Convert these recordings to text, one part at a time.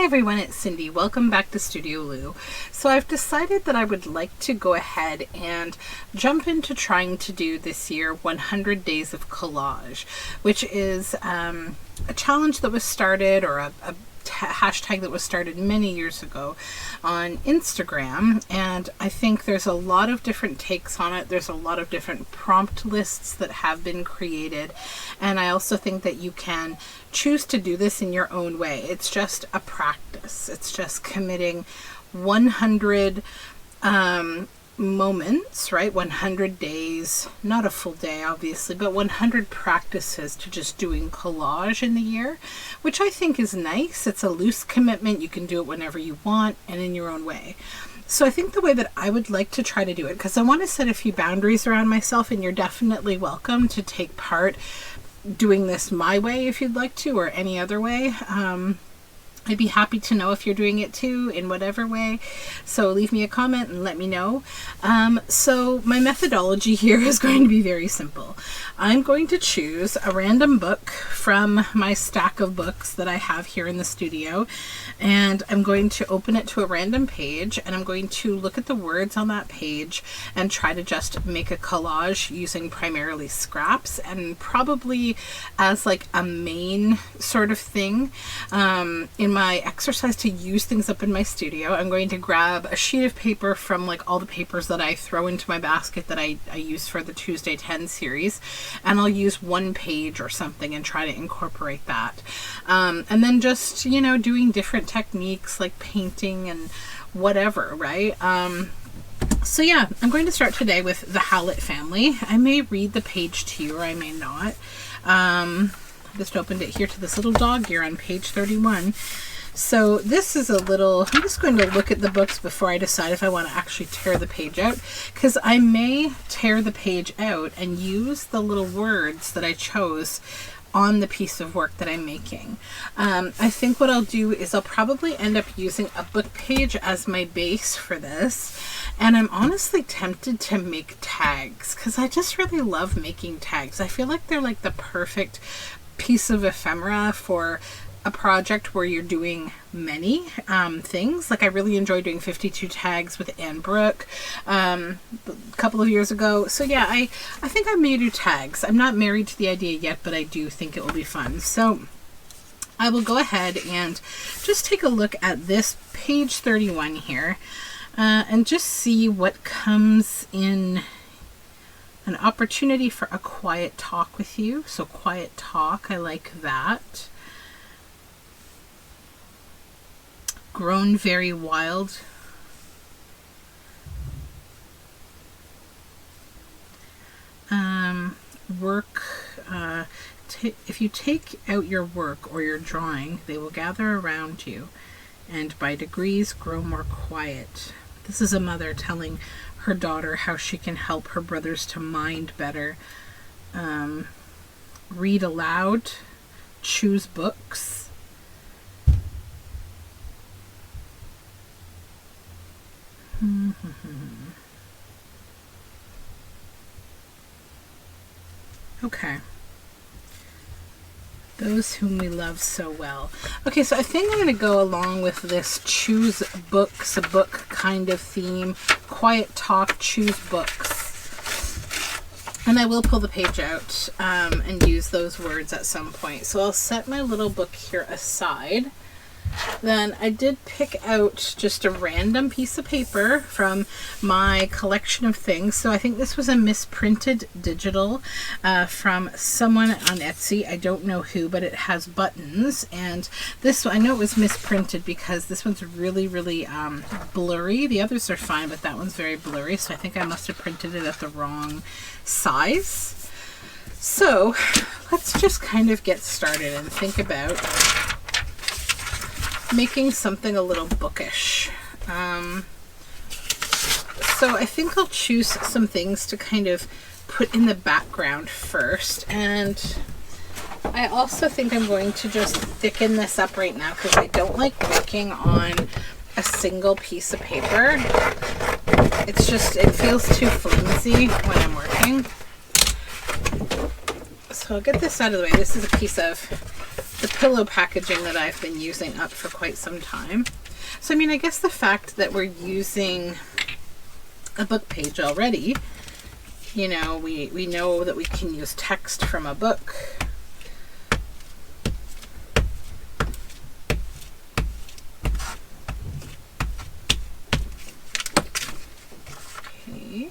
everyone, it's Cindy. Welcome back to Studioloo. So I've decided that I would like to go ahead and jump into trying to do this year 100 Days of Collage, which is a challenge that was started, or a hashtag that was started many years ago on Instagram, and I think there's a lot of different takes on it. There's a lot of different prompt lists that have been created, and I also think that you can choose to do this in your own way. It's just a practice. It's just committing 100 moments, right? 100 days, not a full day obviously, but 100 practices to just doing collage in the year, which I think is nice. It's a loose commitment. You can do it whenever you want and in your own way. So I think the way that I would like to try to do it, because I want to set a few boundaries around myself, and you're definitely welcome to take part doing this my way if you'd like to, or any other way. I'd be happy to know if you're doing it too, in whatever way. So leave me a comment and let me know. So my methodology here is going to be very simple. I'm going to choose a random book from my stack of books that I have here in the studio, and I'm going to open it to a random page, and I'm going to look at the words on that page and try to just make a collage using primarily scraps, and probably as like a main sort of thing. In my exercise to use things up in my studio, I'm going to grab a sheet of paper from like all the papers that I throw into my basket that I use for the Tuesday 10 series, and I'll use one page or something and try to incorporate that. And then just, you know, doing different techniques like painting and whatever, right? So yeah, I'm going to start today with the Howlett family. I may read the page to you, or I may not. Just opened it here to this little dog here on page 31. So this is a little, I'm just going to look at the books before I decide if I want to actually tear the page out, because I may tear the page out and use the little words that I chose on the piece of work that I'm making. I think what I'll do is I'll probably end up using a book page as my base for this, and I'm honestly tempted to make tags, because I just really love making tags. I feel like they're like the perfect piece of ephemera for a project where you're doing many things. Like I really enjoy doing 52 tags with Anne Brooke a couple of years ago. So yeah, I think I may do tags. I'm not married to the idea yet, but I do think it will be fun. So I will go ahead and just take a look at this page 31 here and just see what comes in. An opportunity for a quiet talk with you. So quiet talk, I like that. Grown very wild. Work. If you take out your work or your drawing, they will gather around you, and by degrees grow more quiet. This is a mother telling her daughter how she can help her brothers to mind better. Read aloud, choose books. Okay. Those whom we love so well. Okay, so I think I'm going to go along with this choose books, a book kind of theme. Quiet talk, choose books. And I will pull the page out and use those words at some point. So I'll set my little book here aside. Then I did pick out just a random piece of paper from my collection of things. So I think this was a misprinted digital from someone on Etsy. I don't know who, but it has buttons. And this one, I know it was misprinted because this one's really, really blurry. The others are fine, but that one's very blurry. So I think I must have printed it at the wrong size. So let's just kind of get started and think about making something a little bookish. So I think I'll choose some things to kind of put in the background first, and I also think I'm going to just thicken this up right now because I don't like working on a single piece of paper. It's just, it feels too flimsy when I'm working. So I'll get this out of the way. This is a piece of the pillow packaging that I've been using up for quite some time. So I mean, I guess the fact that we're using a book page already, you know, we know that we can use text from a book. Okay.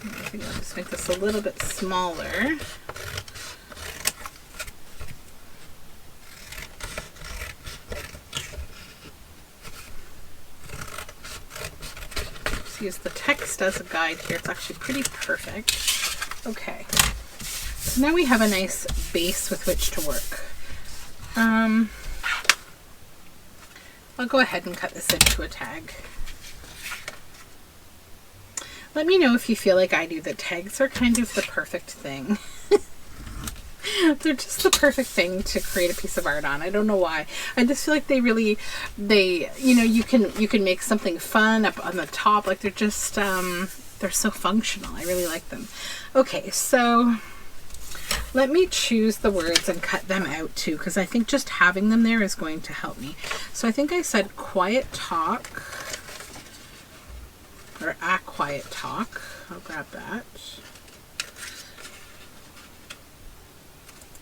I think I'll just make this a little bit smaller. Just use the text as a guide here. It's actually pretty perfect. Okay, so now we have a nice base with which to work. I'll go ahead and cut this into a tag. Let me know if you feel like I do. The tags are kind of the perfect thing. They're just the perfect thing to create a piece of art on. I don't know why. I just feel like you know, you can make something fun up on the top. Like they're just, they're so functional. I really like them. Okay, so let me choose the words and cut them out too, because I think just having them there is going to help me. So I think I said quiet talk. Or a quiet talk. I'll grab that.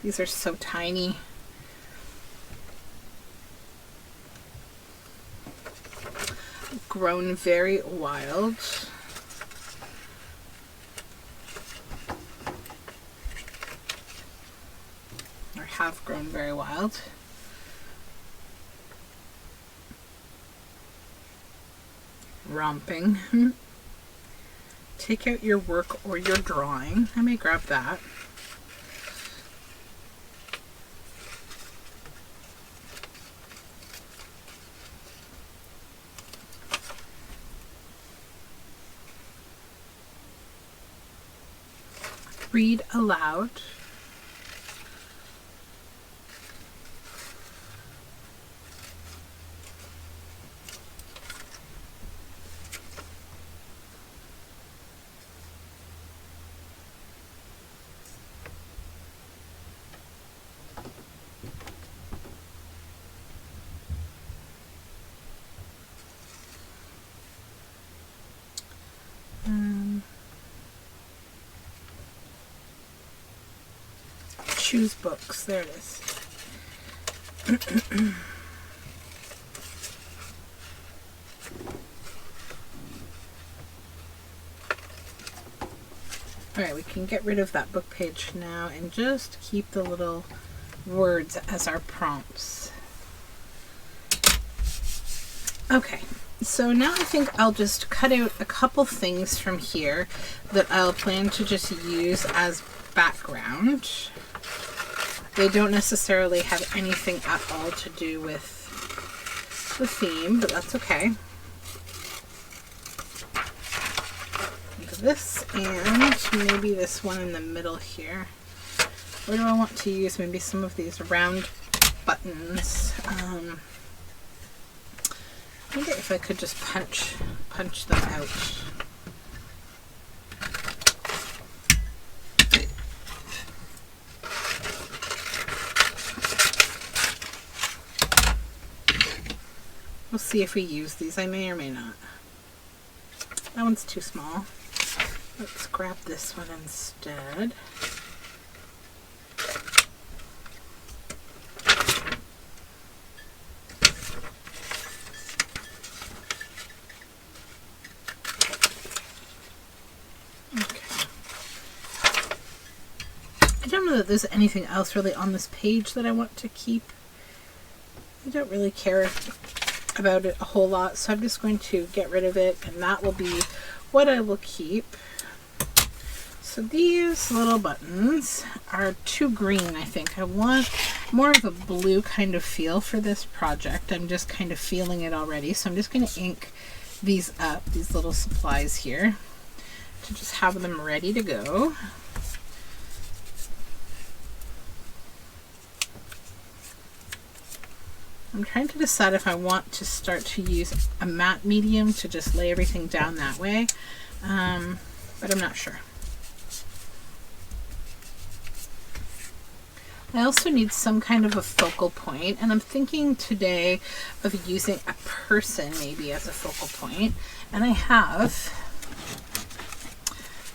These are so tiny. Grown very wild. Or have grown very wild. Romping. Take out your work or your drawing. I may grab that. Read aloud. Choose books. There it is. Alright, we can get rid of that book page now and just keep the little words as our prompts. Okay, so now I think I'll just cut out a couple things from here that I'll plan to just use as background. They don't necessarily have anything at all to do with the theme, but that's okay. Like this, and maybe this one in the middle here. Where do I want to use maybe some of these round buttons? I wonder if I could just punch them out. We'll see if we use these. I may or may not. That one's too small. Let's grab this one instead. I don't know that there's anything else really on this page that I want to keep. I don't really care about it a whole lot, so I'm just going to get rid of it, and that will be what I will keep. So these little buttons are too green, I think. I want more of a blue kind of feel for this project. I'm just kind of feeling it already, so I'm just going to ink these up, these little supplies here, to just have them ready to go. I'm trying to decide if I want to start to use a matte medium to just lay everything down that way, but I'm not sure. I also need some kind of a focal point, and I'm thinking today of using a person maybe as a focal point. And I have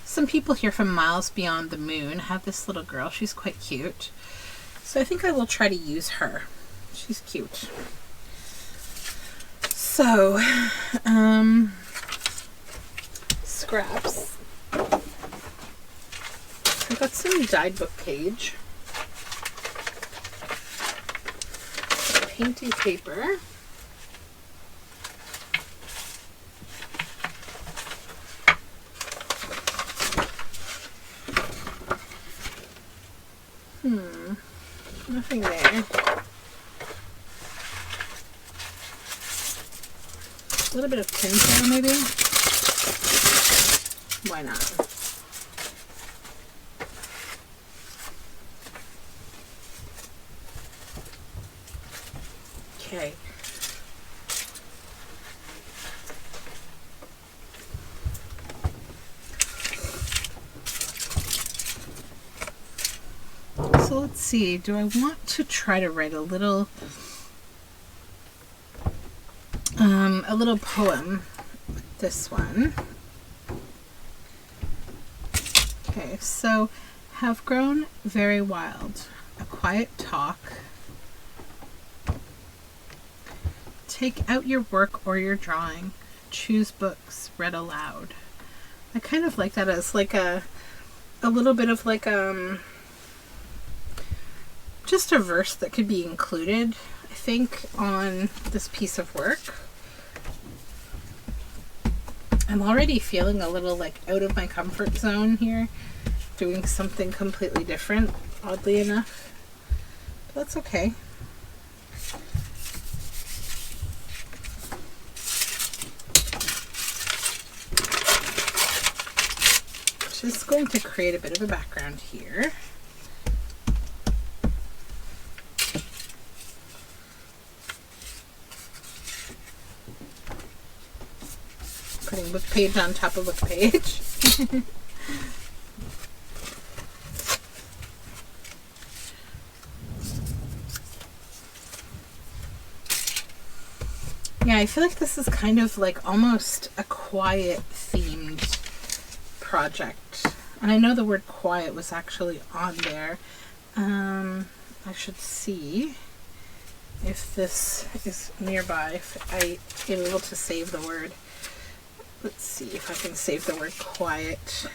some people here from Miles Beyond the Moon have this little girl. She's quite cute. So I think I will try to use her. She's cute. So, scraps. I've got some dyed book page. Painty paper. Nothing there. A little bit of tinfoil maybe? Why not? Okay. So let's see, do I want to try to write a little poem with this one? Okay, so have grown very wild, a quiet talk. Take out your work or your drawing. Choose books read aloud. I kind of like that as like a little bit of like just a verse that could be included, I think, on this piece of work. I'm already feeling a little like out of my comfort zone here, doing something completely different, oddly enough. But that's okay. Just going to create a bit of a background here. Putting book page on top of book page. Yeah, I feel like this is kind of like almost a quiet themed project. And I know the word quiet was actually on there. I should see if this is nearby, if I am able to save the word. Let's see if I can save the word quiet.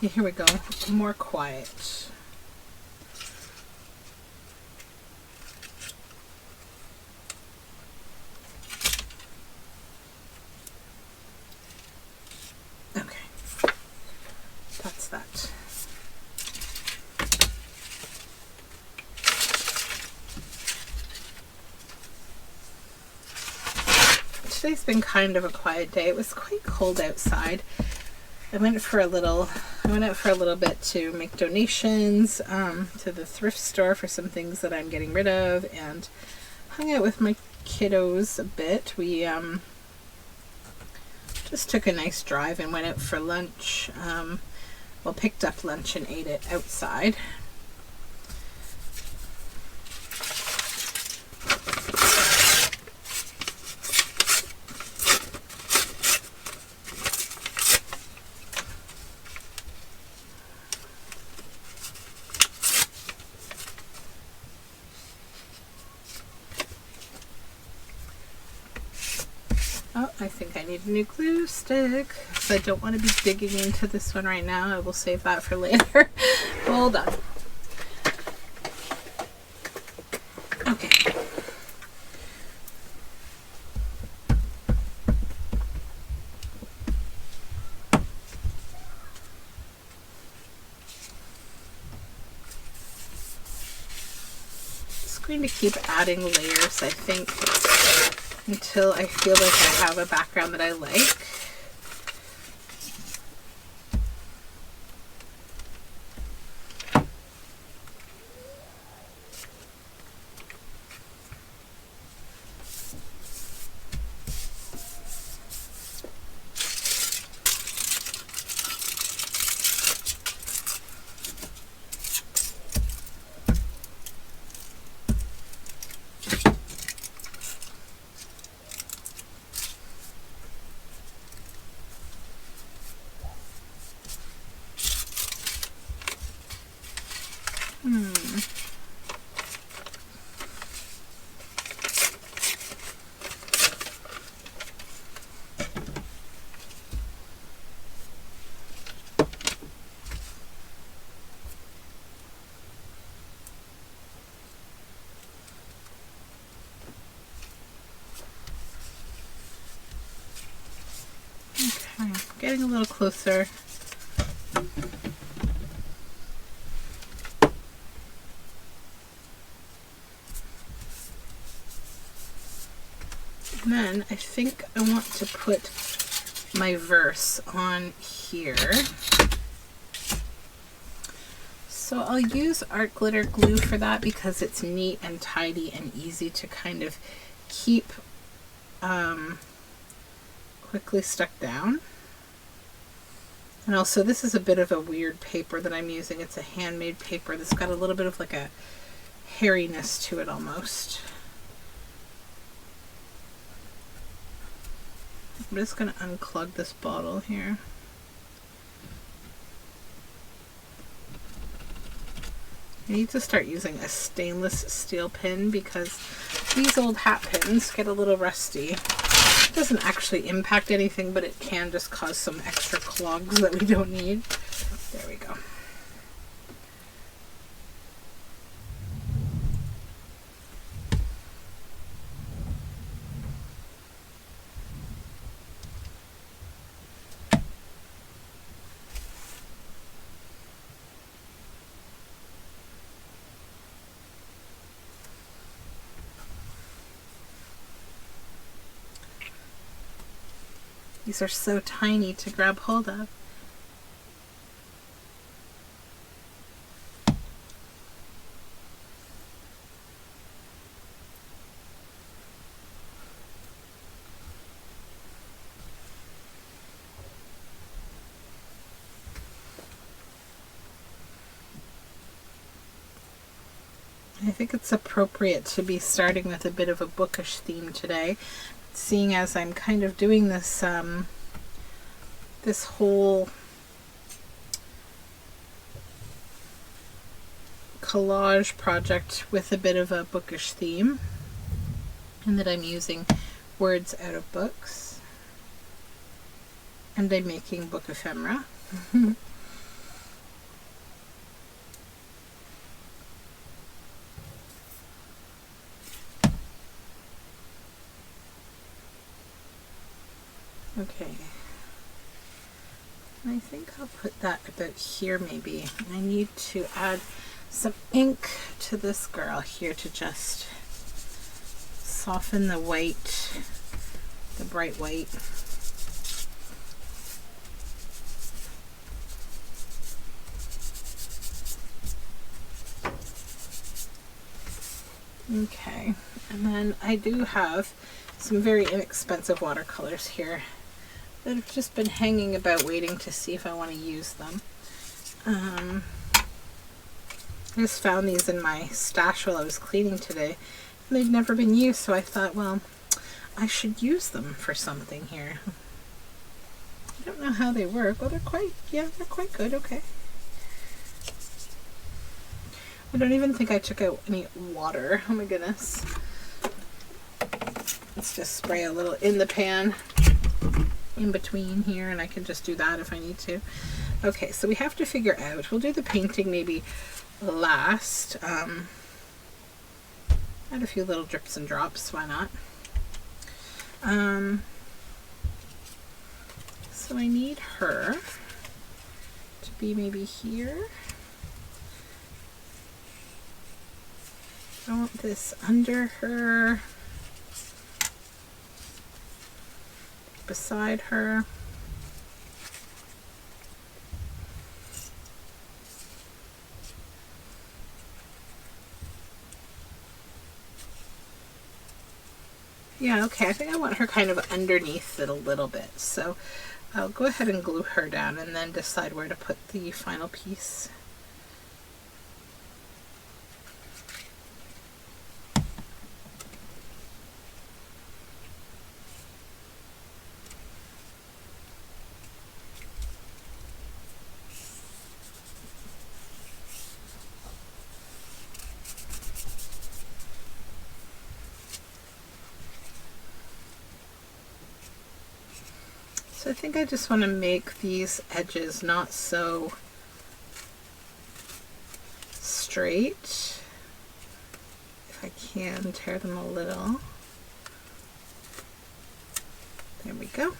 Yeah, here we go. More quiet. Okay. That's that. Today's been kind of a quiet day. It was quite cold outside. I went out for a little bit to make donations to the thrift store for some things that I'm getting rid of, and hung out with my kiddos a bit. We just took a nice drive and went out for lunch. Well, picked up lunch and ate it outside. Oh, I think I need a new glue stick. So I don't want to be digging into this one right now. I will save that for later. Hold on. Okay. Just going to keep adding layers, I think. until I feel like I have a background that I like. Okay, getting a little closer. And then I think I want to put my verse on here. So I'll use art glitter glue for that because it's neat and tidy and easy to kind of keep quickly stuck down. And also this is a bit of a weird paper that I'm using. It's a handmade paper that's got a little bit of like a hairiness to it almost. I'm just going to unclog this bottle here. I need to start using a stainless steel pin because these old hat pins get a little rusty. It doesn't actually impact anything, but it can just cause some extra clogs that we don't need. There we go. These are so tiny to grab hold of. I think it's appropriate to be starting with a bit of a bookish theme today, seeing as I'm kind of doing this this whole collage project with a bit of a bookish theme, and that I'm using words out of books, and I'm making book ephemera. Okay, I think I'll put that about here maybe. I need to add some ink to this girl here to just soften the white, the bright white. Okay, and then I do have some very inexpensive watercolors here that have just been hanging about waiting to see if I want to use them. I just found these in my stash while I was cleaning today, and they'd never been used, so I thought, well, I should use them for something here. I don't know how they work. Well, they're quite good, okay. I don't even think I took out any water. Oh my goodness. Let's just spray a little in the pan in between here, and I can just do that if I need to. Okay, so we have to figure out, we'll do the painting maybe last. Add a few little drips and drops, why not? So I need her to be maybe here. I want this under her. beside her. Yeah, okay, I think I want her kind of underneath it a little bit. So I'll go ahead and glue her down and then decide where to put the final piece. So I think I just want to make these edges not so straight. If I can, tear them a little. There we go.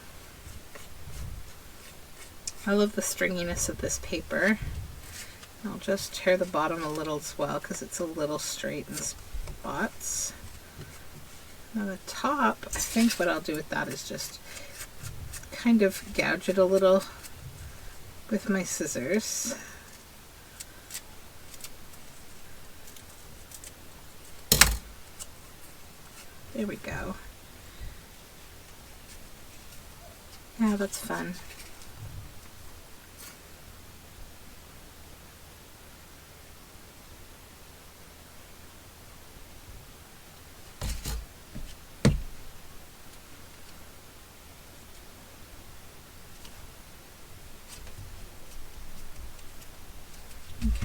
I love the stringiness of this paper. I'll just tear the bottom a little as well because it's a little straight in spots. Now the top, I think what I'll do with that is just kind of gouge it a little with my scissors. There we go. Yeah, that's fun.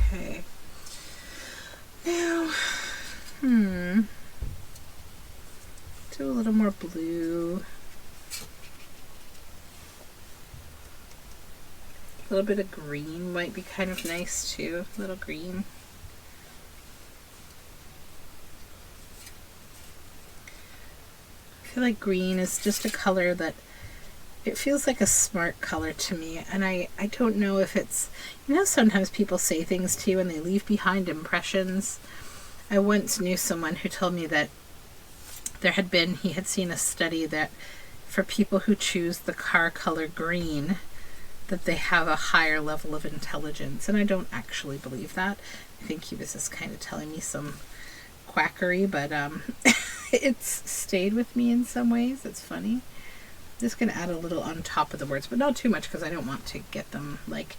Okay. Now, do a little more blue. A little bit of green might be kind of nice too. A little green. I feel like green is just a color that it feels like a smart color to me, and I don't know if it's, you know, sometimes people say things to you and they leave behind impressions. I once knew someone who told me that he had seen a study that for people who choose the car color green, that they have a higher level of intelligence, and I don't actually believe that. I think he was just kind of telling me some quackery, but it's stayed with me in some ways. It's funny. Just going to add a little on top of the words, but not too much because I don't want to get them, like,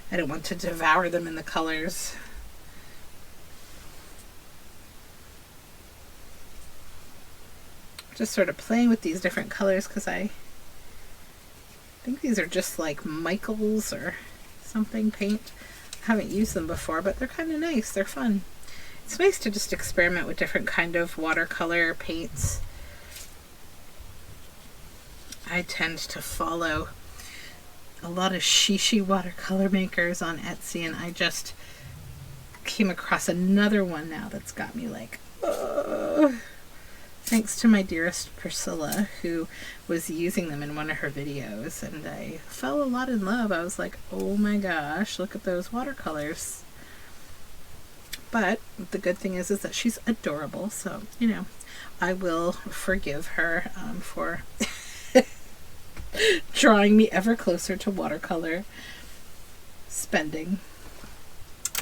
I don't want to devour them in the colors. Just sort of playing with these different colors because I think these are just like Michaels or something paint. I haven't used them before, but they're kind of nice. They're fun. It's nice to just experiment with different kind of watercolor paints. I tend to follow a lot of shishi watercolor makers on Etsy, and I just came across another one now that's got me like, thanks to my dearest Priscilla, who was using them in one of her videos, and I fell a lot in love. I was like, oh my gosh, look at those watercolors. But the good thing is that she's adorable, so, you know, I will forgive her for drawing me ever closer to watercolor spending.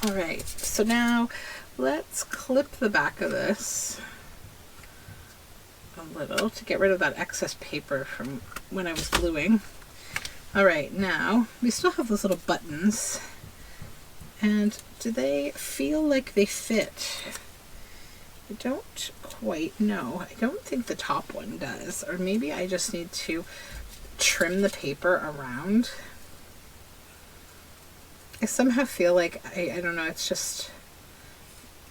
All right, so now let's clip the back of this a little to get rid of that excess paper from when I was gluing. All right, now we still have those little buttons, and do they feel like they fit? I don't quite know. I don't think the top one does, or maybe I just need to trim the paper around. I somehow feel like, I don't know, it's just,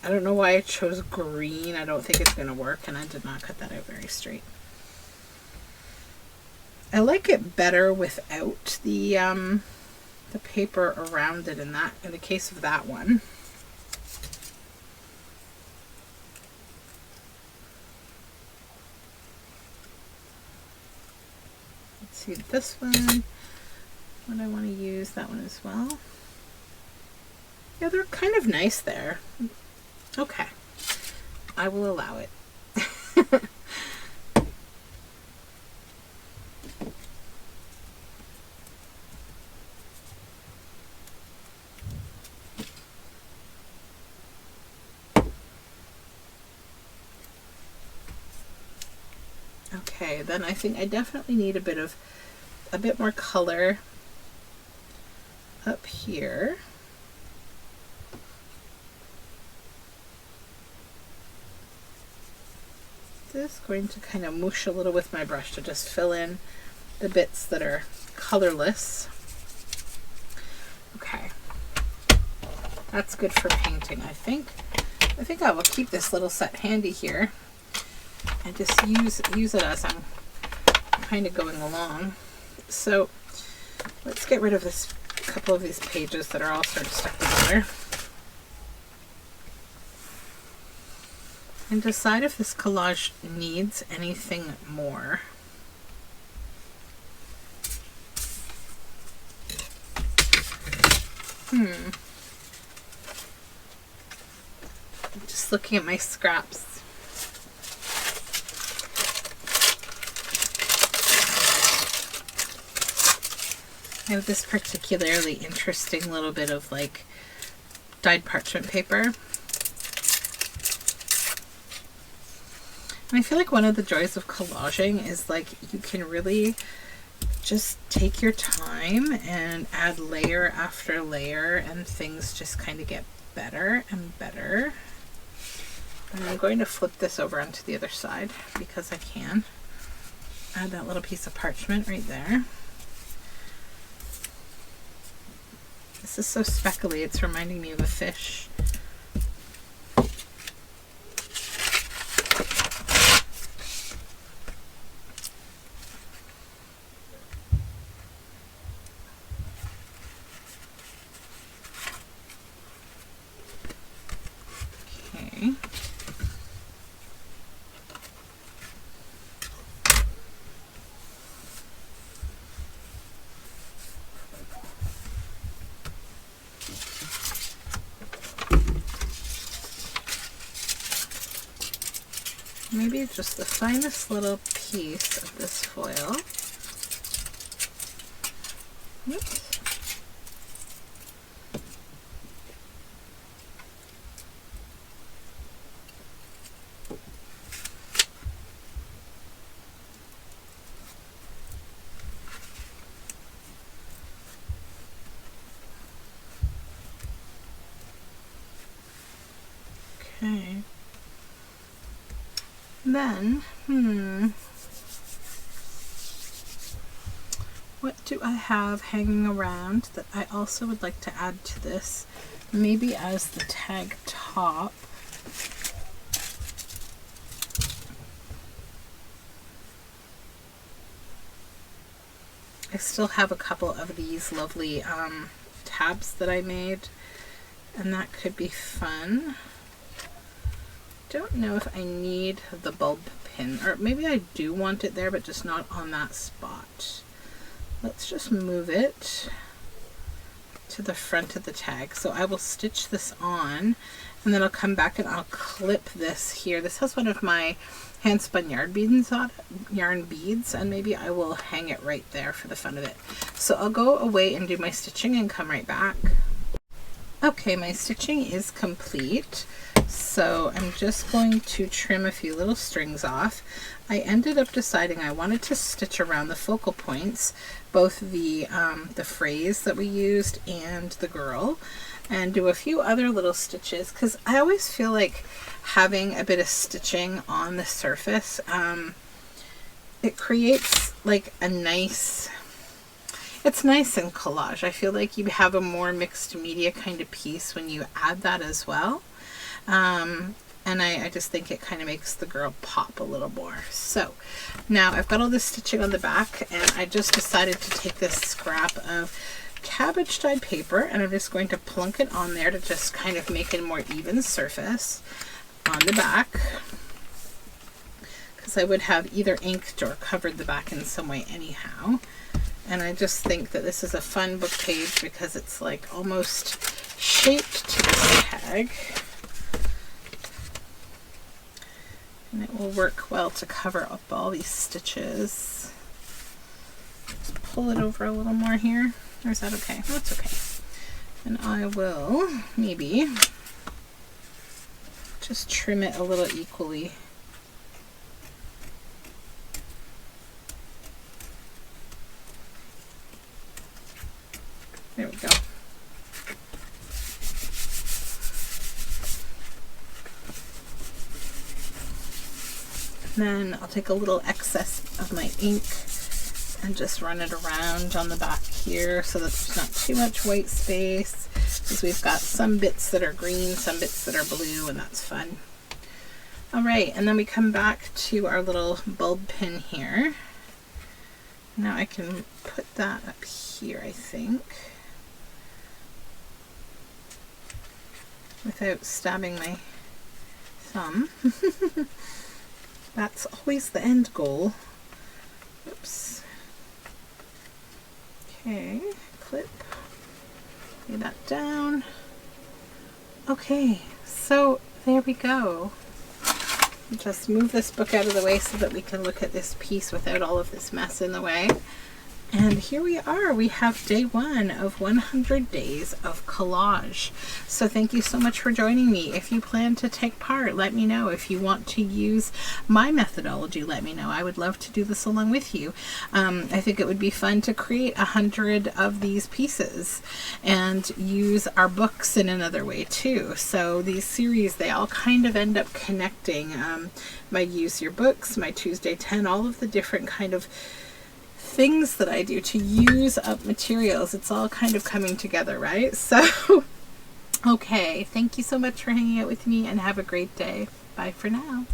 I don't know why I chose green. I don't think it's going to work, and I did not cut that out very straight. I like it better without the paper around it in the case of that one. Let's see this one. What I want to use that one as well. Yeah, they're kind of nice there. Okay, I will allow it. Okay, then I think I definitely need a bit more color up here. Just going to kind of moosh a little with my brush to just fill in the bits that are colorless. Okay, that's good for painting, I think. I think I will keep this little set handy here and just use it as I'm kind of going along. So let's get rid of this couple of these pages that are all sort of stuck together and decide if this collage needs anything more. Just looking at my scraps. I have this particularly interesting little bit of like dyed parchment paper. And I feel like one of the joys of collaging is like you can really just take your time and add layer after layer and things just kind of get better and better. And I'm going to flip this over onto the other side because I can. Add that little piece of parchment right there. This is so speckly, it's reminding me of a fish. Okay. Maybe just the finest little piece of this foil. Oops. Okay. Then, what do I have hanging around that I also would like to add to this? Maybe as the tag top. I still have a couple of these lovely tabs that I made, and that could be fun. Don't know if I need the bulb pin, or maybe I do want it there but just not on that spot. Let's just move it to the front of the tag. So I will stitch this on and then I'll come back and I'll clip this here. This has one of my hand spun yarn beads and maybe I will hang it right there for the fun of it. So I'll go away and do my stitching and come right back. Okay, my stitching is complete. So I'm just going to trim a few little strings off. I ended up deciding I wanted to stitch around the focal points, both the phrase that we used and the girl, and do a few other little stitches because I always feel like having a bit of stitching on the surface, it creates like a nice, it's nice in collage. I feel like you have a more mixed media kind of piece when you add that as well. And I just think it kind of makes the girl pop a little more. So now I've got all this stitching on the back and I just decided to take this scrap of cabbage dyed paper and I'm just going to plunk it on there to just kind of make it a more even surface on the back, because I would have either inked or covered the back in some way anyhow. And I just think that this is a fun book page because it's like almost shaped to this tag. And it will work well to cover up all these stitches. Just pull it over a little more here. Or is that okay? That's okay. And I will maybe just trim it a little equally. then I'll take a little excess of my ink and just run it around on the back here so that there's not too much white space, because we've got some bits that are green, some bits that are blue, and that's fun. All right, and then we come back to our little bulb pin here. Now I can put that up here, I think, without stabbing my thumb. That's always the end goal. Oops. Okay, clip, lay that down. Okay, so there we go. Just move this book out of the way so that we can look at this piece without all of this mess in the way. And here we are. We have day 1 of 100 days of collage. So thank you so much for joining me. If you plan to take part, let me know. If you want to use my methodology, let me know. I would love to do this along with you. I think it would be fun to create 100 of these pieces and use our books in another way too. So these series, they all kind of end up connecting. My Use Your Books, my Tuesday 10, all of the different kind of things that I do to use up materials, it's all kind of coming together, right? So, okay, thank you so much for hanging out with me, and have a great day. Bye for now.